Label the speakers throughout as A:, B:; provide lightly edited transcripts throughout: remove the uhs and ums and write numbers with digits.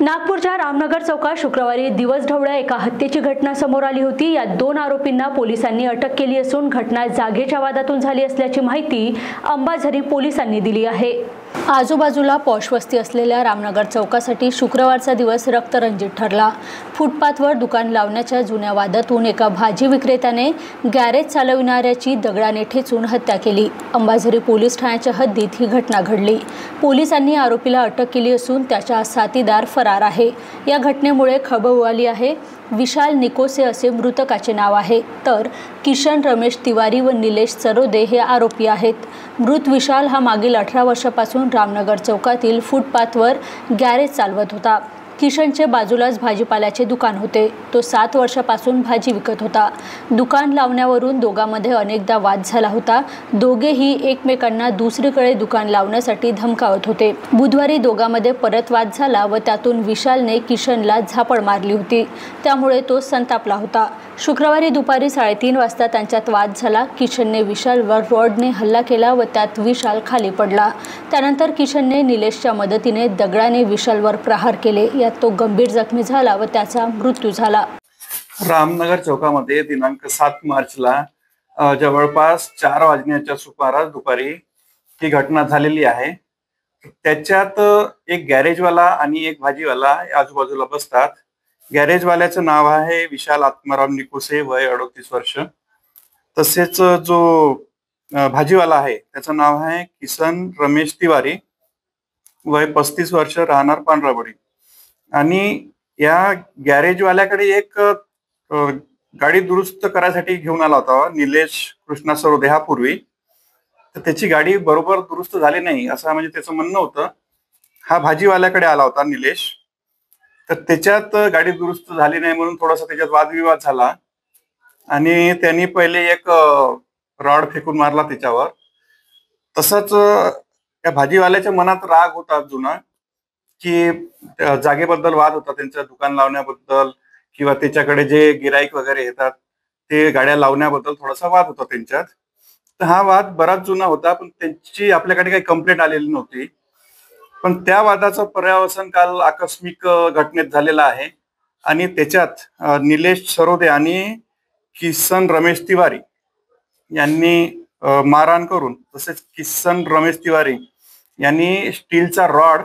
A: नागपूरच्या रामनगर चौकात शुक्रवारी दिवसढवळ्या एका हत्येची घटना समोर आली होती। या दोन आरोपींना पोलिसांनी अटक केली असून घटना जागेच्या वादातून झाली असल्याची माहिती अंबाझरी पोलिसांनी दिली आहे। आजूबाजूला पॉश वस्ती असलेल्या रामनगर चौकासाठी शुक्रवारचा दिवस रक्तरंजित ठरला। फुटपाथवर दुकान लावण्याच्या जुन्या वादातून एका भाजी विक्रेत्याने गॅरेज चालविणाऱ्याची दगडाने ठेचून हत्या केली। अंबाझरी पोलीस ठाण्याच्या हद्दीत ही घटना घडली। पोलिसांनी आरोपीला अटक केली असून त्याचा साथीदार फरार आहे। या घटनेमुळे खळबळ उडाली आहे। विशाल निकोसे असे मृतकाचे नाव आहे, तर किशन रमेश तिवारी व निलेश सरोदे हे आरोपी आहेत। मृत विशाल हा मागील 18 वर्षापासून रामनगर चौकातील फुटपाथवर गॅरेज चालवत होता। किशनचे बाजूलाच भाजीपाल्याचे दुकान होते। तो 7 वर्षापासून भाजी विकत होता। दुकान लावण्यावरून दोघांमध्ये अनेकदा वाद झाला होता। दोघेही एकमेकांना दुसरीकडे दुकान लावण्यासाठी धमकावत होते। बुधवारी दोघांमध्ये परत वाद झाला व त्यातून विशालने किशनला झापड मारली होती, त्यामुळे तो संतापला होता। शुक्रवारी दुपारी 3:30 वाजता त्यांच्यात वाद झाला। किशनने विशालवर रॉडने हल्ला केला व त्यात विशाल खाली पडला। त्यानंतर किशनने निलेशच्या मदतीने दगडाने विशालवर प्रहार केले। यात तो गंभीर जखमी झाला व त्याचा मृत्यू झाला।
B: रामनगर चौकामध्ये दिनांक 7 मार्चला जवळपास 4 वाजण्याच्या सुमारास दुपारी ही घटना झालेली आहे। त्याच्यात एक गॅरेजवाला आणि एक भाजीवाला आजूबाजूला बसतात। गॅरेजवाल्याचं नाव आहे विशाल आत्माराम निकोसे, वय 38 वर्ष। तसेच जो भाजीवाला आहे त्याचं नाव आहे किसन रमेश तिवारी, वय 35 वर्ष, राहणार पांढराबडी। आणि या गॅरेजवाल्याकडे एक गाडी दुरुस्त करायसाठी घेऊन आला होता निलेश कृष्णा सरोदे हा पूर्वी। तर त्याची गाडी बरोबर दुरुस्त झाली नाही असं म्हणजे त्याचं म्हणणं होतं। हा भाजीवाल्याकडे आला होता निलेश, तर त्याच्यात गाडी दुरुस्त झाली नाही म्हणून थोडासा त्याच्यात वादविवाद झाला आणि त्यांनी पहिले एक रॉड फेकून मारला त्याच्यावर। तसंच त्या भाजीवाल्याच्या मनात राग होता जुना, की जागेबद्दल वाद होता, त्यांचं दुकान लावण्याबद्दल किंवा त्याच्याकडे जे गिराईक वगैरे येतात ते गाड्या लावण्याबद्दल थोडासा वाद होता त्यांच्यात। तर हा वाद बराच जुना होता, पण त्यांची आपल्याकडे काही कंप्लेंट आलेली नव्हती। पण त्या वादाचं पर्यावसन काल आकस्मिक घटनेत झालेला आहे आणि त्याच्यात निलेश सरोदे आणि किसन रमेश तिवारी यांनी मारहाण करून, तसेच किसन रमेश तिवारी यांनी स्टीलचा रॉड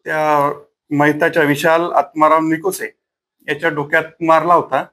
B: त्या मैताच्या विशाल आत्माराम निकोसे याच्या डोक्यात मारला होता।